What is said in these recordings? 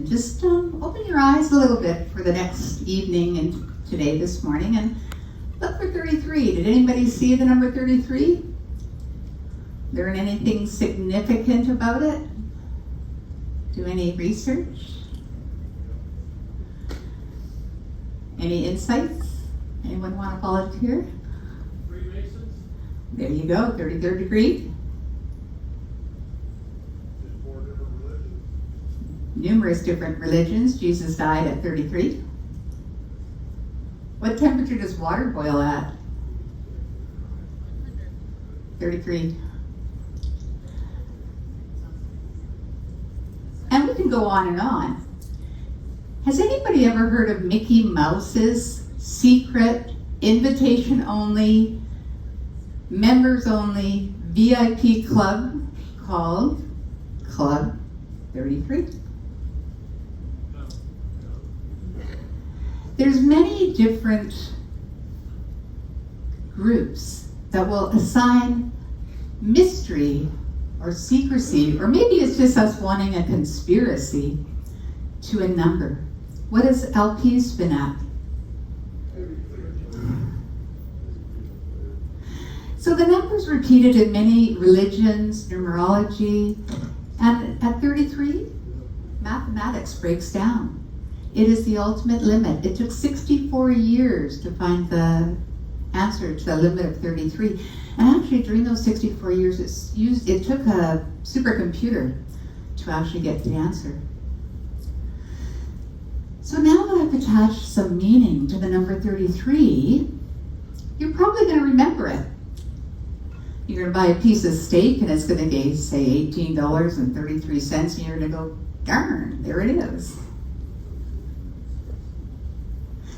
Just open your eyes a little bit for the next evening and today, this morning, and look for 33. Did anybody see the number 33? There anything significant about it? Do any research? Any insights? Anyone want to volunteer? Freemasons? There you go, 33rd degree. Just 4 different religions? Numerous different religions. Jesus died at 33. What temperature does water boil at? 33. And we can go on and on. Has anybody ever heard of Mickey Mouse's secret, invitation only, members only, VIP club called Club 33? There's many different groups that will assign mystery or secrecy, or maybe it's just us wanting a conspiracy, to a number. What has LP been at? So the number's repeated in many religions, numerology, and at 33, mathematics breaks down. It is the ultimate limit. It took 64 years to find the answer to the limit of 33. And actually during those 64 years, it took a supercomputer to actually get the answer. So now that I've attached some meaning to the number 33, you're probably going to remember it. You're going to buy a piece of steak and it's going to be, say, $18.33, and you're going to go, darn, there it is.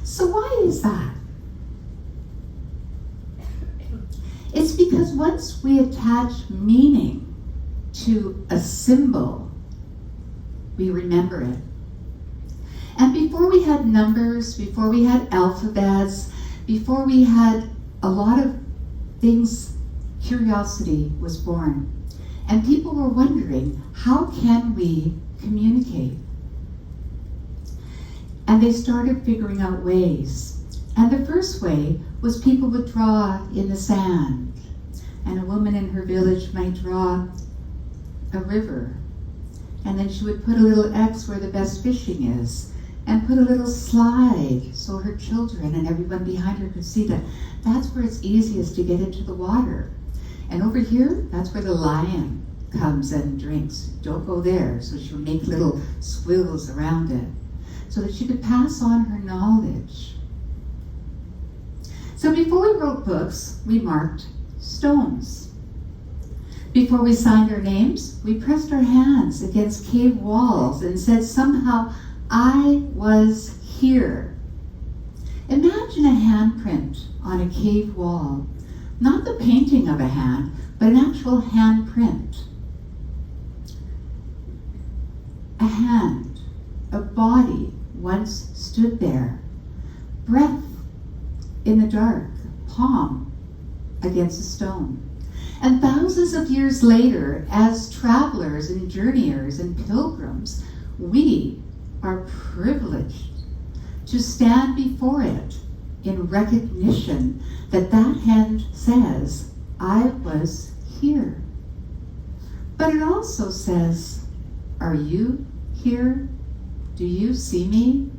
So why is that? It's because once we attach meaning to a symbol, we remember it. And before we had numbers, before we had alphabets, before we had a lot of things, curiosity was born. And people were wondering, how can we communicate? And they started figuring out ways. And the first way was people would draw in the sand. And a woman in her village might draw a river. And then she would put a little X where the best fishing is. And put a little slide so her children and everyone behind her could see that that's where it's easiest to get into the water. And over here, that's where the lion comes and drinks. Don't go there. So she would make little swills around it so that she could pass on her knowledge. So before we wrote books, we marked stones. Before we signed our names, we pressed our hands against cave walls and said somehow, I was here. Imagine a handprint on a cave wall. Not the painting of a hand, but an actual handprint. A hand, a body once stood there. Breath in the dark, palm against a stone. And thousands of years later, as travelers and journeyers and pilgrims, we are privileged to stand before it in recognition that that hand says, I was here. But it also says, are you here? Do you see me?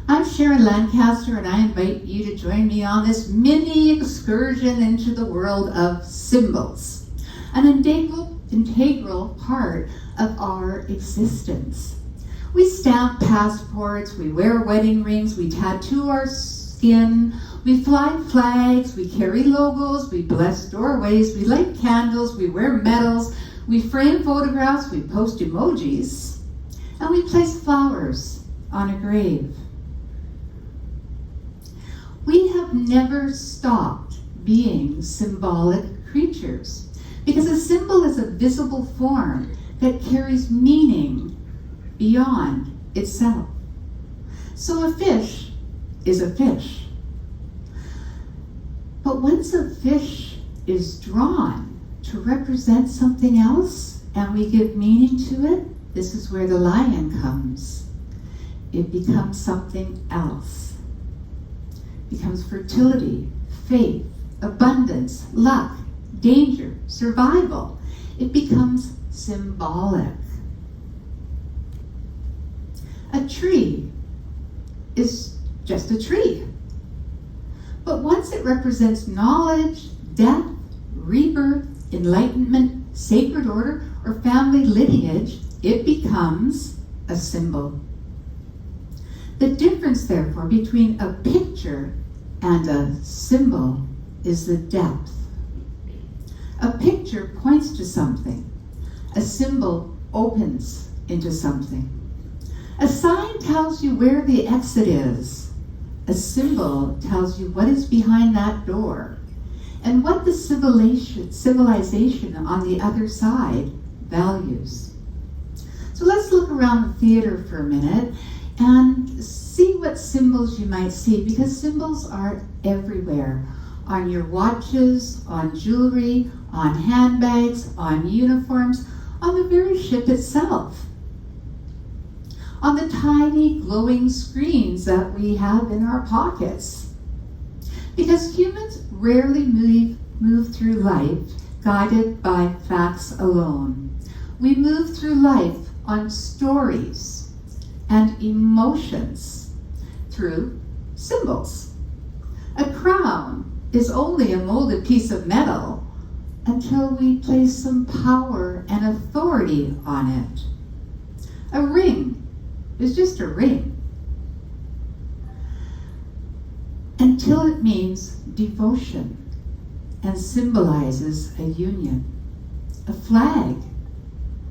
I'm Sharon Lancaster, and I invite you to join me on this mini excursion into the world of symbols, an integral part of our existence. We stamp passports, we wear wedding rings, we tattoo our skin, we fly flags, we carry logos, we bless doorways, we light candles, we wear medals, we frame photographs, we post emojis, and we place flowers on a grave. We have never stopped being symbolic creatures, because a symbol is a visible form that carries meaning beyond itself. So a fish is a fish. But once a fish is drawn to represent something else and we give meaning to it, this is where the lion comes. It becomes something else. It becomes fertility, faith, abundance, luck, danger, survival. It becomes symbolic. A tree is just a tree. But once it represents knowledge, death, rebirth, enlightenment, sacred order, or family lineage, it becomes a symbol. The difference, therefore, between a picture and a symbol is the depth. A picture points to something. A symbol opens into something. A sign tells you where the exit is. A symbol tells you what is behind that door and what the civilization on the other side values. So let's look around the theater for a minute and see what symbols you might see, because symbols are everywhere. On your watches, on jewelry, on handbags, on uniforms, on the very ship itself. On the tiny glowing screens that we have in our pockets. Because humans rarely move through life guided by facts alone. We move through life on stories and emotions through symbols. A crown is only a molded piece of metal until we place some power and authority on it. A ring is just a ring until it means devotion and symbolizes a union. A flag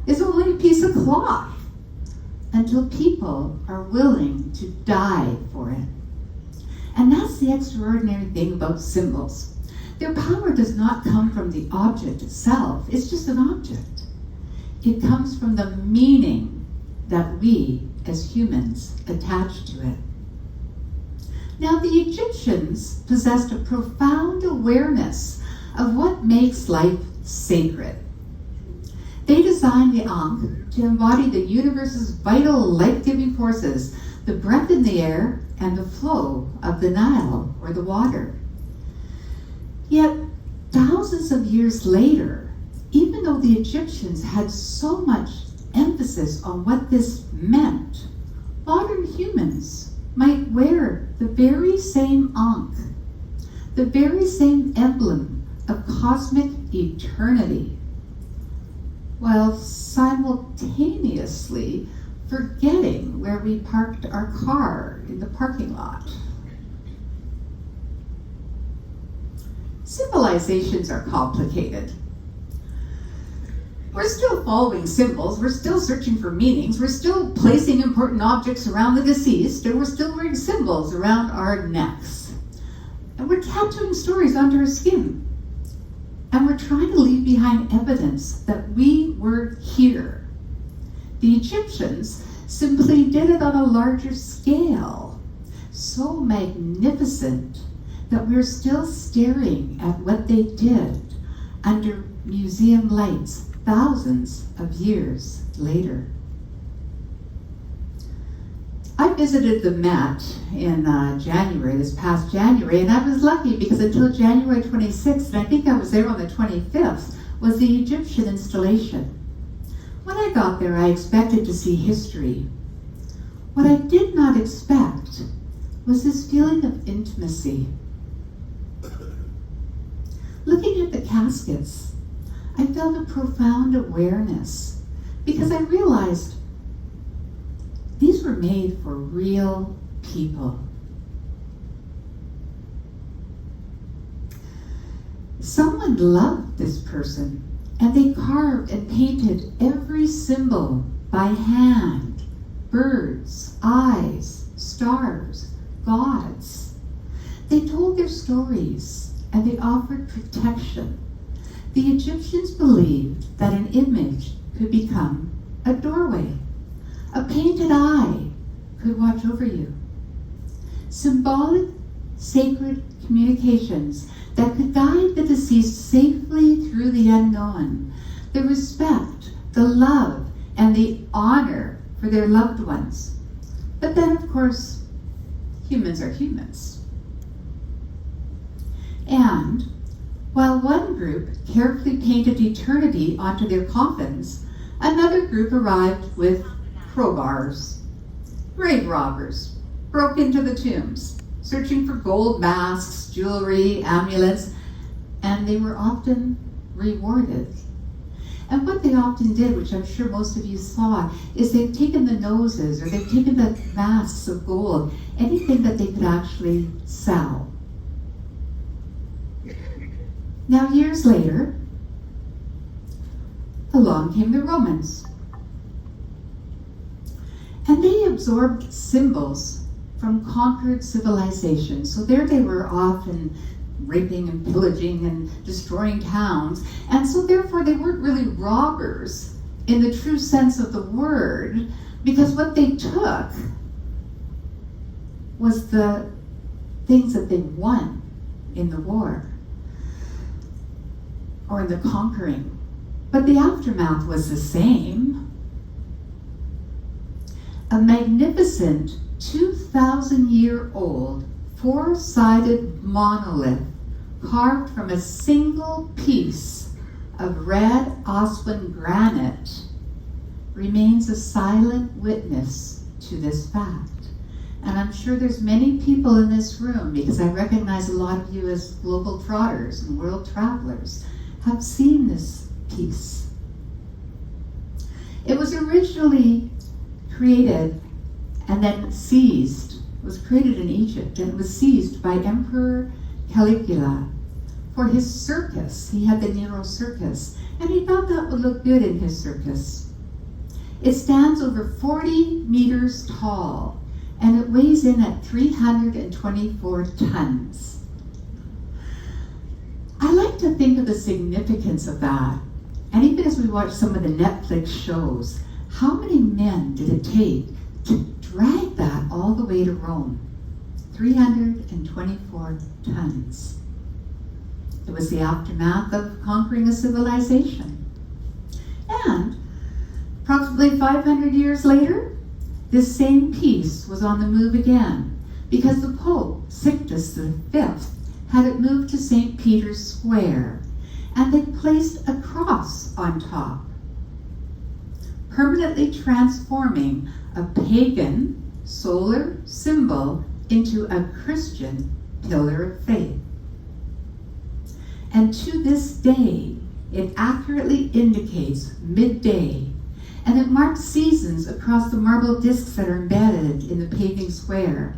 is only a piece of cloth until people are willing to die for it. And that's the extraordinary thing about symbols. Their power does not come from the object itself. It's just an object. It comes from the meaning that we as humans attach to it. Now, the Egyptians possessed a profound awareness of what makes life sacred. They designed the Ankh to embody the universe's vital life-giving forces, the breath in the air and the flow of the Nile or the water. Yet, thousands of years later, even though the Egyptians had so much emphasis on what this meant, modern humans might wear the very same Ankh, the very same emblem of cosmic eternity, while simultaneously forgetting where we parked our car in the parking lot. Civilizations are complicated. We're still following symbols, we're still searching for meanings, we're still placing important objects around the deceased, and we're still wearing symbols around our necks. And we're tattooing stories onto our skin. And we're trying to leave behind evidence that we were here. The Egyptians simply did it on a larger scale, so magnificent that we're still staring at what they did under museum lights thousands of years later. I visited the Met in January, this past January, and I was lucky because until January 26th, and I think I was there on the 25th, was the Egyptian installation. When I got there, I expected to see history. What I did not expect was this feeling of intimacy. Looking at the caskets, I felt a profound awareness because I realized these were made for real people. Someone loved this person, and they carved and painted every symbol by hand: birds, eyes, stars, gods. They told their stories, and they offered protection. The Egyptians believed that an image could become a doorway. A painted eye could watch over you. Symbolic, sacred communications that could guide the deceased safely through the unknown. The respect, the love, and the honor for their loved ones. But then, of course, humans are humans. And while one group carefully painted eternity onto their coffins, another group arrived with crowbars. Grave robbers broke into the tombs, searching for gold masks, jewelry, amulets, and they were often rewarded. And what they often did, which I'm sure most of you saw, is they've taken the noses or they've taken the masks of gold, anything that they could actually sell. Now, years later, along came the Romans. And they absorbed symbols from conquered civilizations. So there they were often raping and pillaging and destroying towns. And so therefore they weren't really robbers in the true sense of the word, because what they took was the things that they won in the war or in the conquering. But the aftermath was the same. A magnificent 2,000-year-old four-sided monolith carved from a single piece of red Oswin granite remains a silent witness to this fact. And I'm sure there's many people in this room, because I recognize a lot of you as global trotters and world travelers, have seen this piece. It was originally created and then seized. It was created in Egypt, and it was seized by Emperor Caligula for his circus. He had the Nero circus, and he thought that would look good in his circus. It stands over 40 meters tall, and it weighs in at 324 tons. I like to think of the significance of that. And even as we watch some of the Netflix shows, how many men did it take to drag that all the way to Rome? 324 tons. It was the aftermath of conquering a civilization. And approximately 500 years later, this same piece was on the move again, because the Pope, Sixtus V, had it moved to St. Peter's Square, and they placed a cross on top, permanently transforming a pagan solar symbol into a Christian pillar of faith. And to this day, it accurately indicates midday, and it marks seasons across the marble discs that are embedded in the paving square.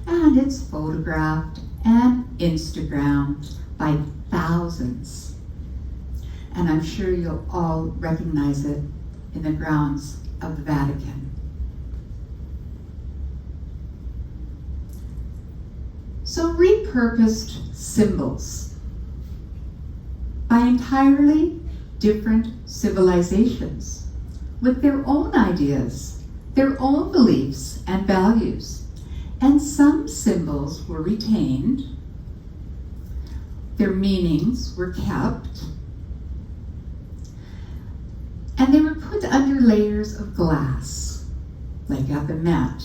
And it's photographed and Instagrammed by thousands. And I'm sure you'll all recognize it in the grounds of the Vatican. So repurposed symbols by entirely different civilizations with their own ideas, their own beliefs and values. And some symbols were retained, their meanings were kept, and they were put under layers of glass, like at the Met.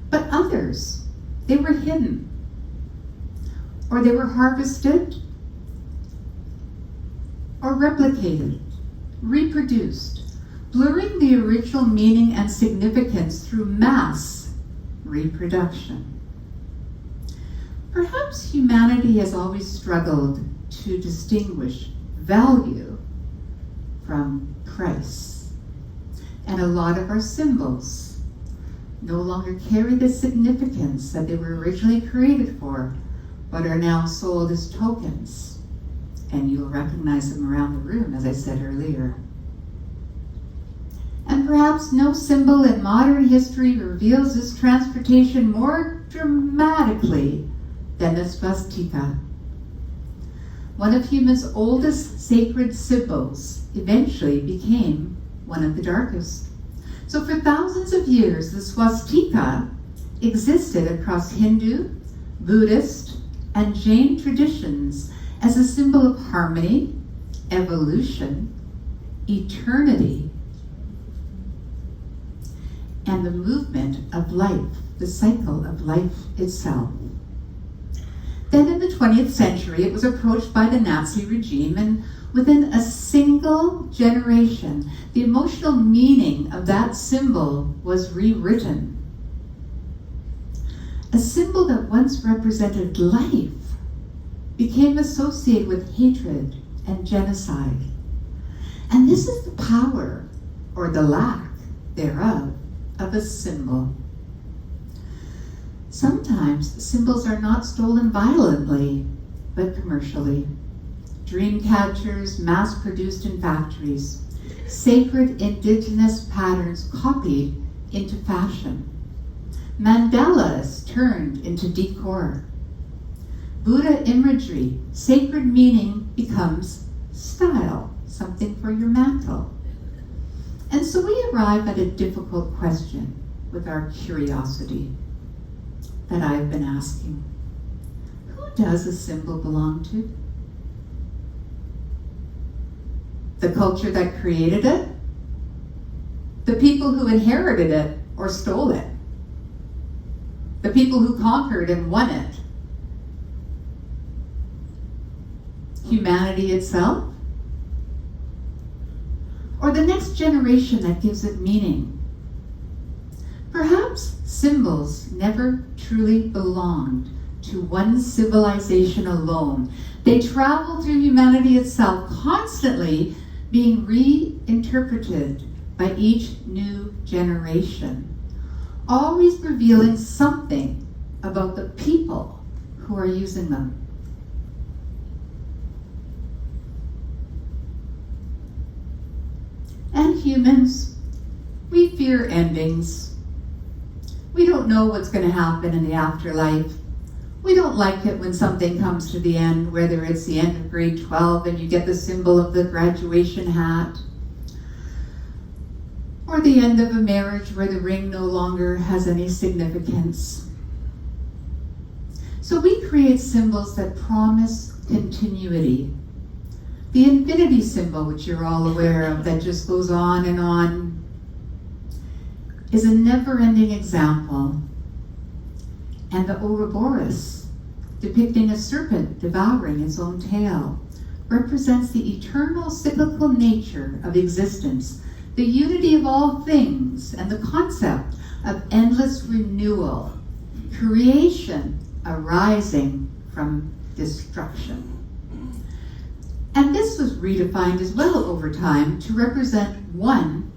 But others, they were hidden, or they were harvested, or replicated, reproduced, blurring the original meaning and significance through mass reproduction. Perhaps humanity has always struggled to distinguish value from price. And a lot of our symbols no longer carry the significance that they were originally created for, but are now sold as tokens. And you'll recognize them around the room, as I said earlier. And perhaps no symbol in modern history reveals this transportation more dramatically than the swastika. One of humans' oldest sacred symbols eventually became one of the darkest. So for thousands of years, the swastika existed across Hindu, Buddhist, and Jain traditions as a symbol of harmony, evolution, eternity, and the movement of life, the cycle of life itself. Then in the 20th century, it was approached by the Nazi regime, and within a single generation, the emotional meaning of that symbol was rewritten. A symbol that once represented life became associated with hatred and genocide. And this is the power, or the lack thereof, of a symbol. Sometimes symbols are not stolen violently, but commercially. Dream catchers mass-produced in factories. Sacred indigenous patterns copied into fashion. Mandalas turned into decor. Buddha imagery, sacred meaning becomes style, something for your mantle. And so we arrive at a difficult question with our curiosity that I've been asking. Who does a symbol belong to? The culture that created it? The people who inherited it or stole it? The people who conquered and won it? Humanity itself? Or the next generation that gives it meaning? Perhaps symbols never truly belonged to one civilization alone. They travel through humanity itself, constantly being reinterpreted by each new generation, always revealing something about the people who are using them. And humans, we fear endings. We don't know what's going to happen in the afterlife. We don't like it when something comes to the end, whether it's the end of grade 12 and you get the symbol of the graduation hat, or the end of a marriage where the ring no longer has any significance. So we create symbols that promise continuity. The infinity symbol, which you're all aware of, that just goes on, is a never-ending example. And the Ouroboros, depicting a serpent devouring its own tail, represents the eternal cyclical nature of existence, the unity of all things, and the concept of endless renewal, creation arising from destruction. And this was redefined as well over time to represent one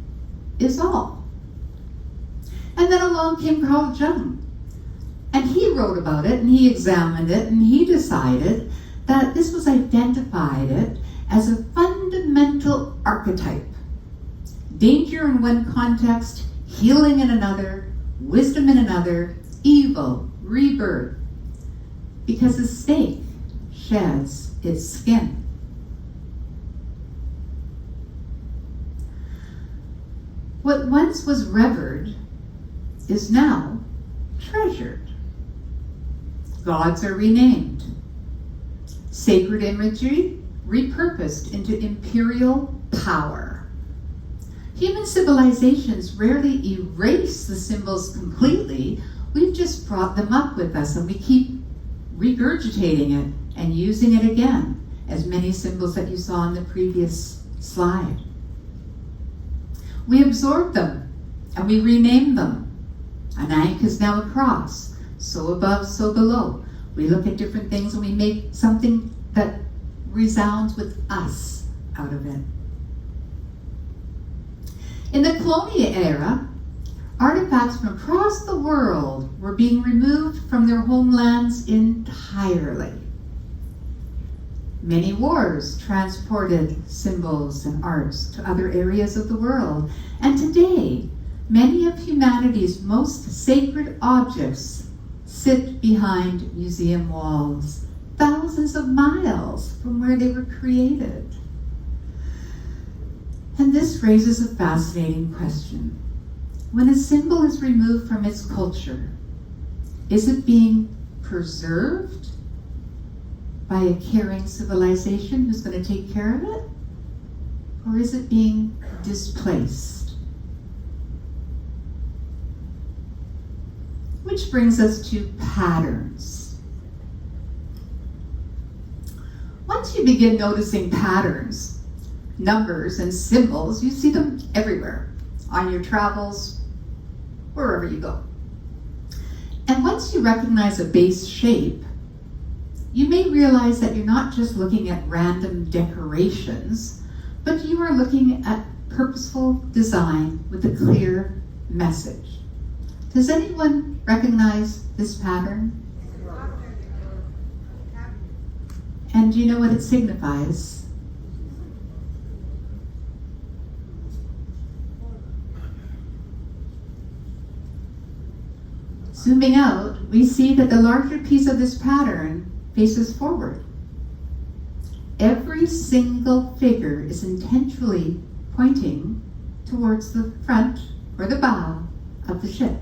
is all. And then along came Carl Jung. And he wrote about it, and he examined it, and he decided that this was identified it as a fundamental archetype. Danger in one context, healing in another, wisdom in another, evil, rebirth. Because a snake sheds its skin. What once was revered is now treasured. Gods are renamed. Sacred imagery repurposed into imperial power. Human civilizations rarely erase the symbols completely. We've just brought them up with us, and we keep regurgitating it and using it again, as many symbols that you saw in the previous slide. We absorb them and we rename them. An ankh is now a cross, so above, so below. We look at different things and we make something that resounds with us out of it. In the colonial era, artifacts from across the world were being removed from their homelands entirely. Many wars transported symbols and arts to other areas of the world. And today, many of humanity's most sacred objects sit behind museum walls, thousands of miles from where they were created. And this raises a fascinating question. When a symbol is removed from its culture, is it being preserved by a caring civilization who's going to take care of it? Or is it being displaced? Which brings us to patterns. Once you begin noticing patterns, numbers and symbols, you see them everywhere, on your travels, wherever you go. And once you recognize a base shape, you may realize that you're not just looking at random decorations, but you are looking at purposeful design with a clear message. Does anyone recognize this pattern? And do you know what it signifies? Zooming out, we see that the larger piece of this pattern faces forward. Every single figure is intentionally pointing towards the front or the bow of the ship.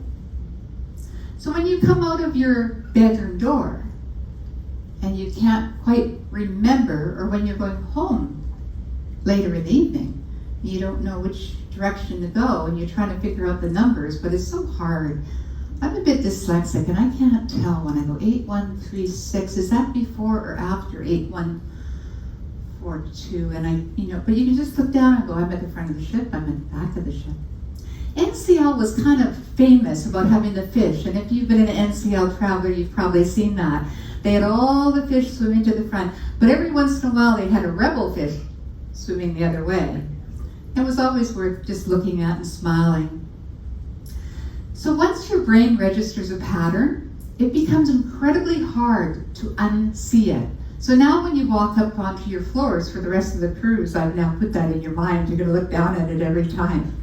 So when you come out of your bedroom door and you can't quite remember, or when you're going home later in the evening, you don't know which direction to go and you're trying to figure out the numbers, but it's so hard. I'm a bit dyslexic and I can't tell when I go 8136, is that before or after 8142? And but you can just look down and go, I'm at the front of the ship, I'm at the back of the ship. NCL was kind of famous about having the fish, and if you've been an NCL traveler, you've probably seen that. They had all the fish swimming to the front, but every once in a while they had a rebel fish swimming the other way. It was always worth just looking at and smiling. So once your brain registers a pattern, it becomes incredibly hard to unsee it. So now when you walk up onto your floors for the rest of the cruise, I've now put that in your mind, you're going to look down at it every time.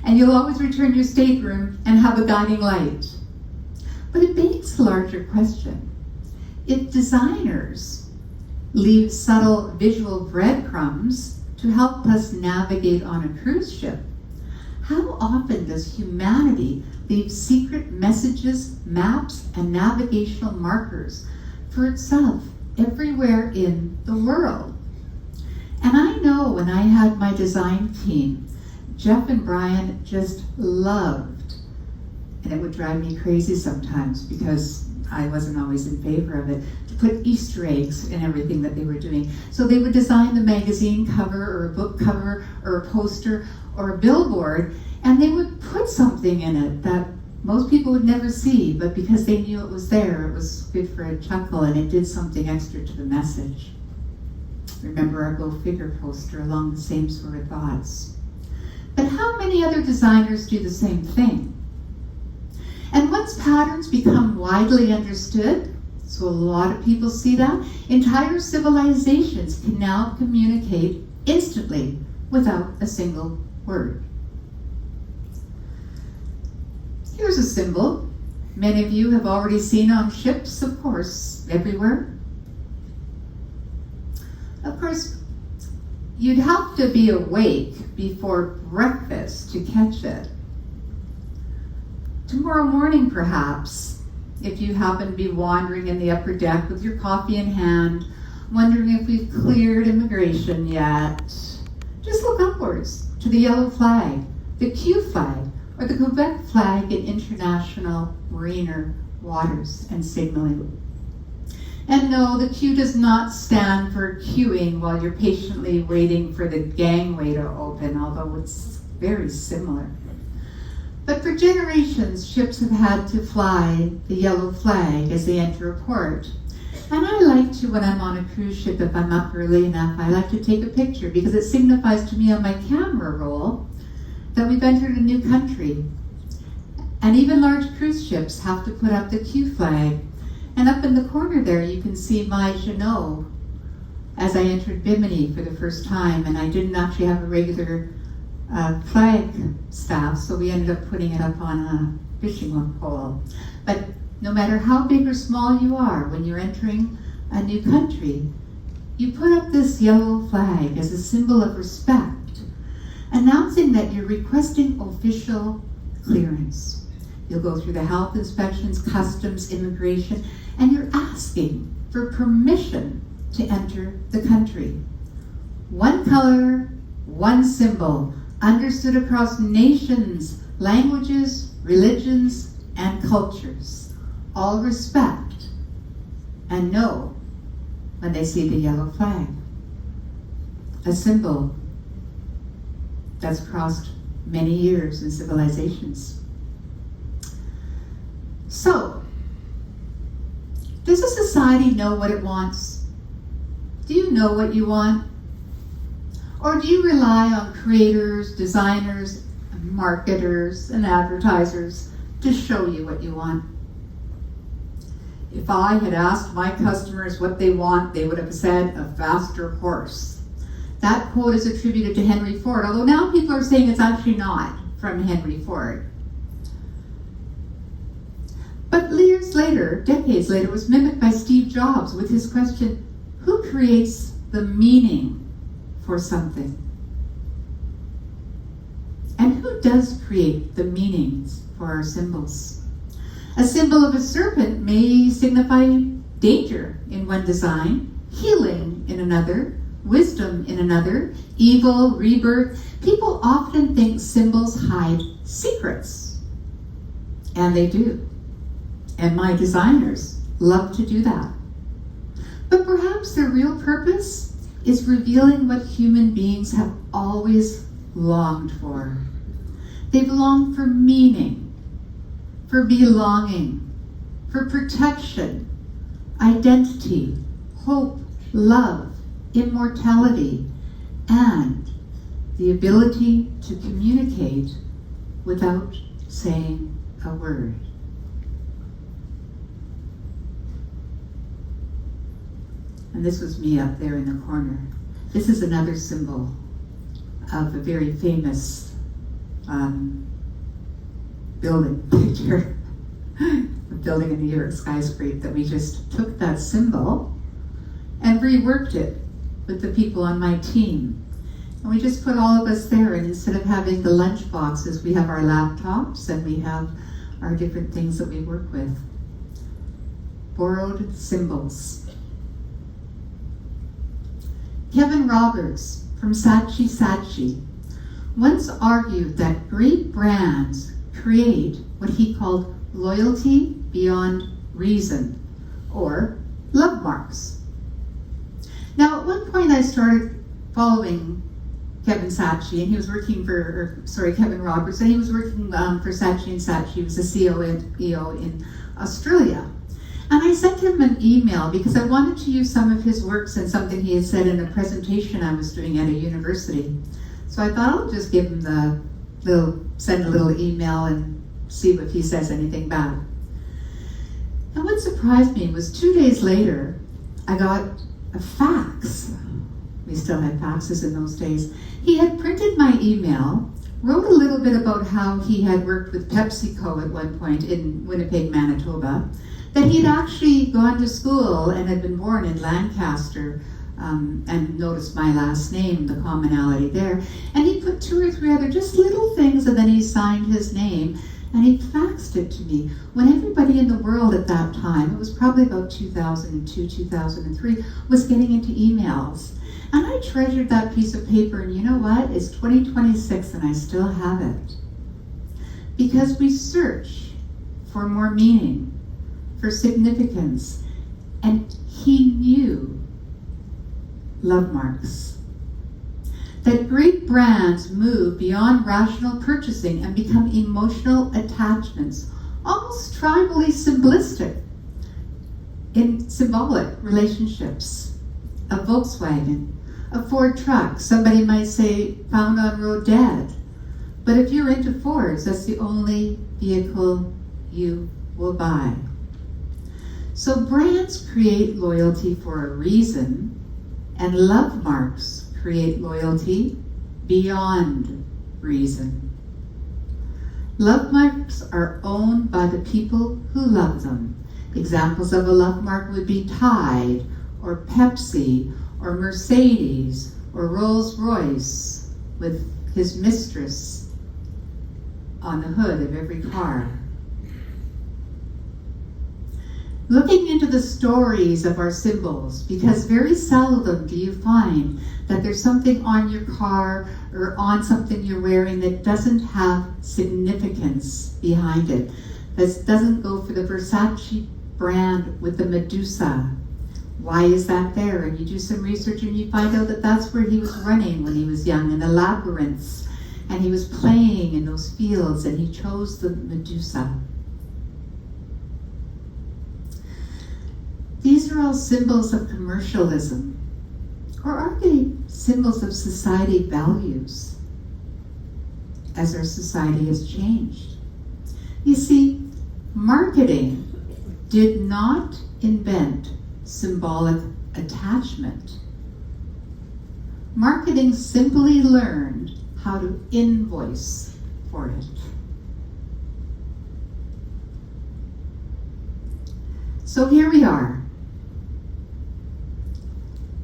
And you'll always return to your stateroom and have a guiding light. But it begs a larger question. If designers leave subtle visual breadcrumbs to help us navigate on a cruise ship, how often does humanity leave secret messages, maps, and navigational markers for itself everywhere in the world? And I know when I had my design team, Jeff and Brian just loved, and it would drive me crazy sometimes because I wasn't always in favor of it, to put Easter eggs in everything that they were doing. So they would design the magazine cover or a book cover or a poster or a billboard, and they would put something in it that most people would never see, but because they knew it was there, it was good for a chuckle and it did something extra to the message. Remember our Go Figure poster along the same sort of thoughts. But how many other designers do the same thing? And once patterns become widely understood, so a lot of people see that, entire civilizations can now communicate instantly without a single word. Here's a symbol many of you have already seen on ships, of course, everywhere. Of course, you'd have to be awake before breakfast to catch it. Tomorrow morning, perhaps, if you happen to be wandering in the upper deck with your coffee in hand, wondering if we've cleared immigration yet, just look upwards to the yellow flag, the Q flag, or the Quebec flag in international mariner waters and signaling. And no, the Q does not stand for queuing while you're patiently waiting for the gangway to open, although it's very similar. But for generations, ships have had to fly the yellow flag as they enter a port. And I like to, when I'm on a cruise ship, if I'm up early enough, I like to take a picture because it signifies to me on my camera roll that we've entered a new country. And even large cruise ships have to put up the Q flag. And up in the corner there, you can see my Jeannot as I entered Bimini for the first time. And I didn't actually have a regular flag staff, so we ended up putting it up on a fishing hook pole. But no matter how big or small you are, when you're entering a new country, you put up this yellow flag as a symbol of respect, announcing that you're requesting official clearance. You'll go through the health inspections, customs, immigration, and you're asking for permission to enter the country. One color, one symbol, understood across nations, languages, religions, and cultures. All respect and know when they see the yellow flag. A symbol that's crossed many years and civilizations. So, does a society know what it wants? Do you know what you want? Or do you rely on creators, designers, marketers, and advertisers to show you what you want? If I had asked my customers what they want, they would have said a faster horse. That quote is attributed to Henry Ford, although now people are saying it's actually not from Henry Ford. But years later, decades later, it was mimicked by Steve Jobs with his question, who creates the meaning for something? And who does create the meanings for our symbols? A symbol of a serpent may signify danger in one design, healing in another, wisdom in another, evil, rebirth. People often think symbols hide secrets. And they do. And my designers love to do that. But perhaps their real purpose is revealing what human beings have always longed for. They've longed for meaning, for belonging, for protection, identity, hope, love, immortality, and the ability to communicate without saying a word. And this was me up there in the corner. This is another symbol of a very famous building picture, a building in New York, skyscraper, that we just took that symbol and reworked it with the people on my team. And we just put all of us there, and instead of having the lunch boxes, we have our laptops and we have our different things that we work with. Borrowed symbols. Kevin Roberts from Saatchi once argued that great brands create what he called loyalty beyond reason, or love marks. Now, at one point I started following Kevin Roberts, and he was working for Saatchi & Saatchi. He was the CEO in Australia. And I sent him an email because I wanted to use some of his works and something he had said in a presentation I was doing at a university. So I thought I'll just give him send a little email and see if he says anything back. And what surprised me was 2 days later, I got a fax. We still had faxes in those days. He had printed my email, wrote a little bit about how he had worked with PepsiCo at one point in Winnipeg, Manitoba, that he'd actually gone to school and had been born in Lancaster, and noticed my last name, the commonality there. And he put 2 or 3 other just little things, and then he signed his name, and he faxed it to me. When everybody in the world at that time, it was probably about 2002, 2003, was getting into emails. And I treasured that piece of paper, and you know what? It's 2026 and I still have it. Because we search for more meaning, for significance, and he knew love marks. That great brands move beyond rational purchasing and become emotional attachments, almost tribally simplistic in symbolic relationships. A Volkswagen, a Ford truck, somebody might say found on road dead. But if you're into Fords, that's the only vehicle you will buy. So brands create loyalty for a reason, and love marks create loyalty beyond reason. Love marks are owned by the people who love them. Examples of a love mark would be Tide, or Pepsi, or Mercedes, or Rolls-Royce, with his mistress on the hood of every car. looking into the stories of our symbols, because very seldom do you find that there's something on your car or on something you're wearing that doesn't have significance behind it. That doesn't go for the Versace brand with the Medusa. Why is that there? And you do some research and you find out that that's where he was running when he was young, in the labyrinths. And he was playing in those fields and he chose the Medusa. These are all symbols of commercialism. Or are they symbols of society values as our society has changed? You see, marketing did not invent symbolic attachment. Marketing simply learned how to invoice for it. So here we are,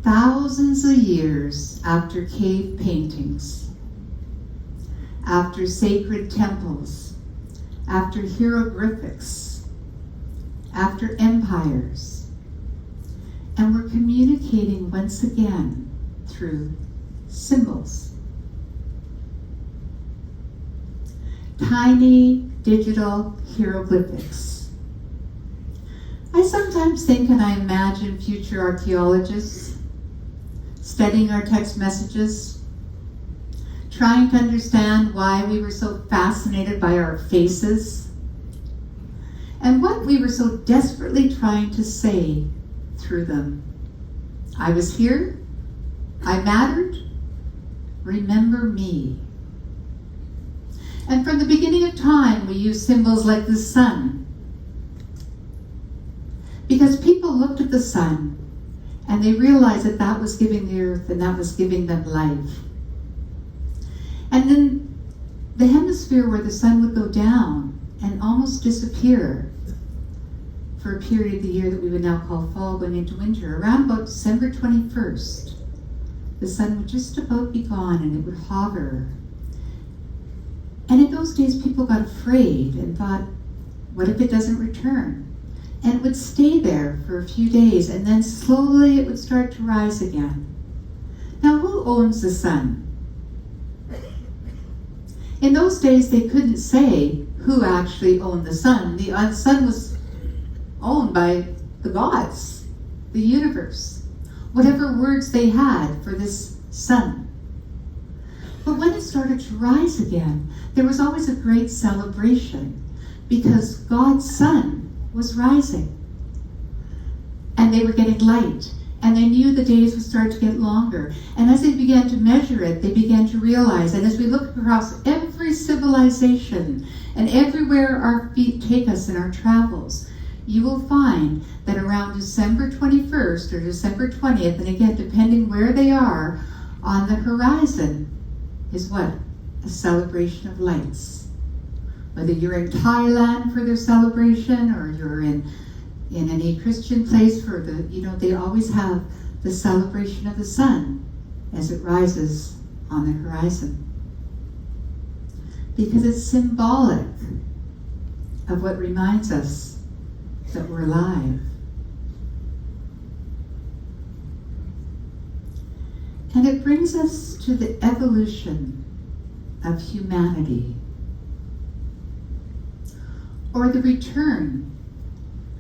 thousands of years after cave paintings, after sacred temples, after hieroglyphics, after empires, and we're communicating once again through symbols. Tiny digital hieroglyphics. I sometimes think and I imagine future archaeologists studying our text messages, trying to understand why we were so fascinated by our faces, and what we were so desperately trying to say through them. I was here, I mattered, remember me. And from the beginning of time, we use symbols like the sun, because people looked at the sun and they realized that that was giving the earth and that was giving them life. And then the hemisphere where the sun would go down and almost disappear for a period of the year that we would now call fall going into winter, around about December 21st, the sun would just about be gone and it would hover. And in those days, people got afraid and thought, what if it doesn't return? And it would stay there for a few days, and then slowly it would start to rise again. Now, who owns the sun? In those days, they couldn't say who actually owned the sun. The sun was owned by the gods, the universe, whatever words they had for this sun. But when it started to rise again, there was always a great celebration because God's sun was rising. And they were getting light. And they knew the days would start to get longer. And as they began to measure it, they began to realize, and as we look across every civilization and everywhere our feet take us in our travels, you will find that around December 21st or December 20th, and again, depending where they are, on the horizon is what? A celebration of lights. Whether you're in Thailand for their celebration or you're in any Christian place for the, they always have the celebration of the sun as it rises on the horizon. Because it's symbolic of what reminds us that we're alive. And it brings us to the evolution of humanity, or the return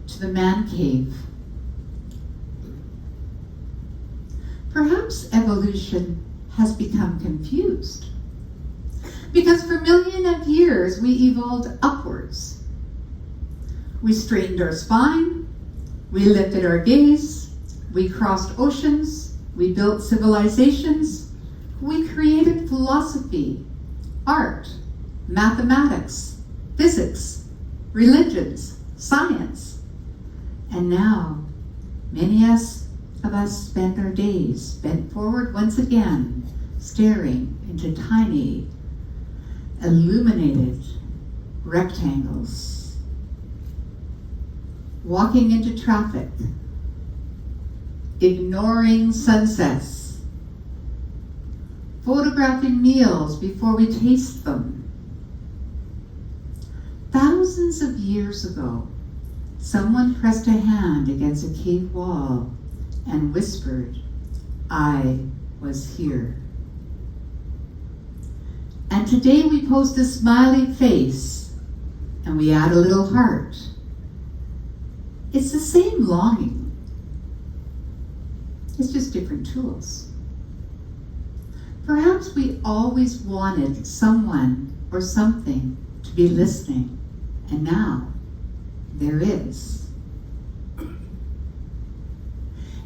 to the man cave. Perhaps evolution has become confused, because for millions of years we evolved upwards. We straightened our spine, we lifted our gaze, we crossed oceans, we built civilizations, we created philosophy, art, mathematics, physics, religions, science. And now, many of us spend our days bent forward once again, staring into tiny, illuminated rectangles, walking into traffic, ignoring sunsets, photographing meals before we taste them. Thousands of years ago, Someone pressed a hand against a cave wall and whispered, "I was here." And today we post a smiley face and we add a little heart. It's the same longing. It's just different tools. Perhaps we always wanted someone or something to be listening, and now there is.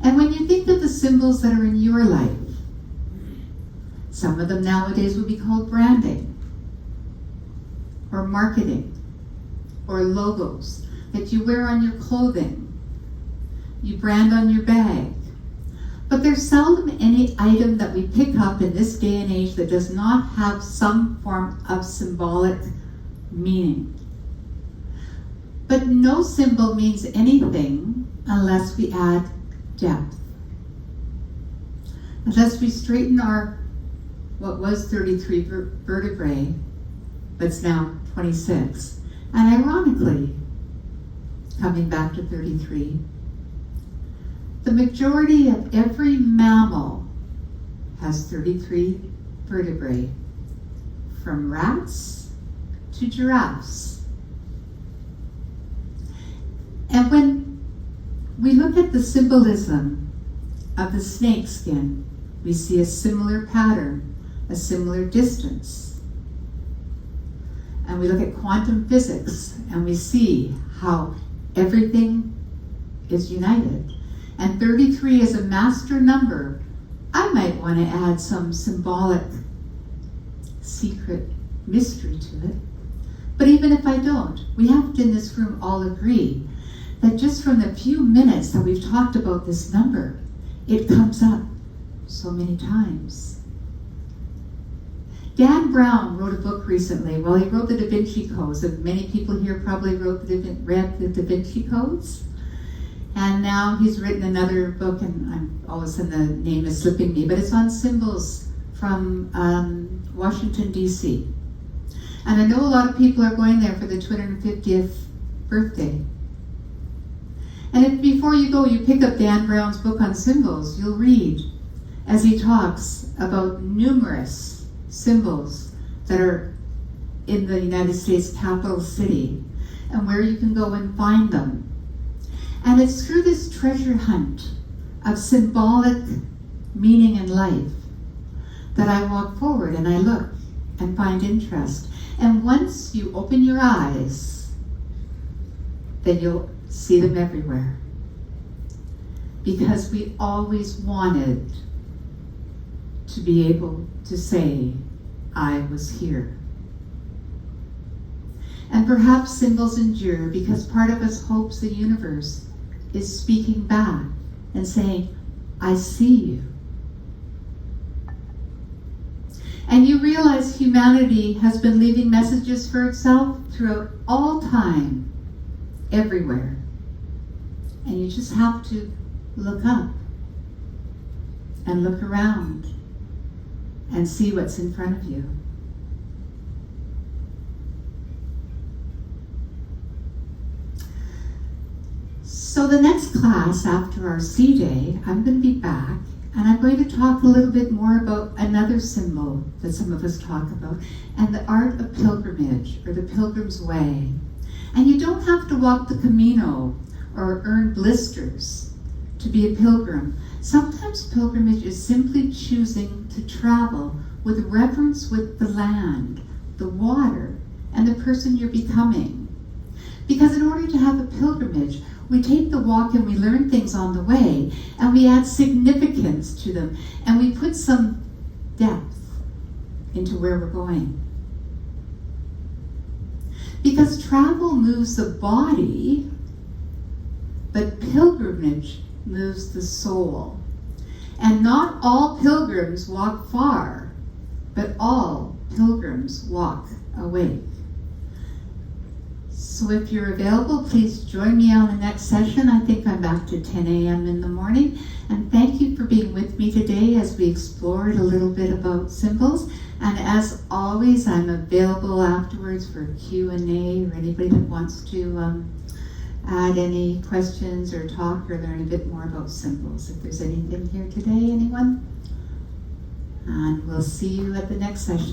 And when you think of the symbols that are in your life, some of them nowadays would be called branding, or marketing, or logos that you wear on your clothing, you brand on your bag. But there's seldom any item that we pick up in this day and age that does not have some form of symbolic meaning. But no symbol means anything unless we add depth. Unless we straighten our, what was 33 vertebrae, but it's now 26. And ironically, coming back to 33, the majority of every mammal has 33 vertebrae, from rats to giraffes. And when we look at the symbolism of the snake skin, we see a similar pattern, a similar distance. And we look at quantum physics and we see how everything is united. And 33 is a master number. I might want to add some symbolic, secret mystery to it. But even if I don't, we have to in this room all agree that just from the few minutes that we've talked about this number, it comes up so many times. Dan Brown wrote a book recently. Well, he wrote the Da Vinci Codes, and many people here probably read the Da Vinci Codes. And now he's written another book, and all of a sudden the name is slipping me, but it's on symbols from Washington, D.C. And I know a lot of people are going there for the 250th birthday. And if before you go, you pick up Dan Brown's book on symbols, you'll read as he talks about numerous symbols that are in the United States capital city and where you can go and find them. And it's through this treasure hunt of symbolic meaning in life that I walk forward and I look and find interest. And once you open your eyes, then you'll see them everywhere. Because we always wanted to be able to say, I was here. And perhaps symbols endure because part of us hopes the universe is speaking back and saying, I see you. And you realize humanity has been leaving messages for itself throughout all time, everywhere. And you just have to look up and look around and see what's in front of you. So the next class after our C Day, I'm going to be back and I'm going to talk a little bit more about another symbol that some of us talk about, and the art of pilgrimage, or the pilgrim's way. And you don't have to walk the Camino or earn blisters to be a pilgrim. Sometimes pilgrimage is simply choosing to travel with reverence with the land, the water, and the person you're becoming. Because in order to have a pilgrimage, we take the walk and we learn things on the way, and we add significance to them, and we put some depth into where we're going. Because travel moves the body, but pilgrimage moves the soul. And not all pilgrims walk far, but all pilgrims walk awake. So if you're available, please join me on the next session. I think I'm back to 10 a.m. in the morning. And thank you for being with me today as we explored a little bit about symbols. And as always, I'm available afterwards for Q&A or anybody that wants to add any questions or talk or learn a bit more about symbols. If there's anything here today, anyone? And we'll see you at the next session.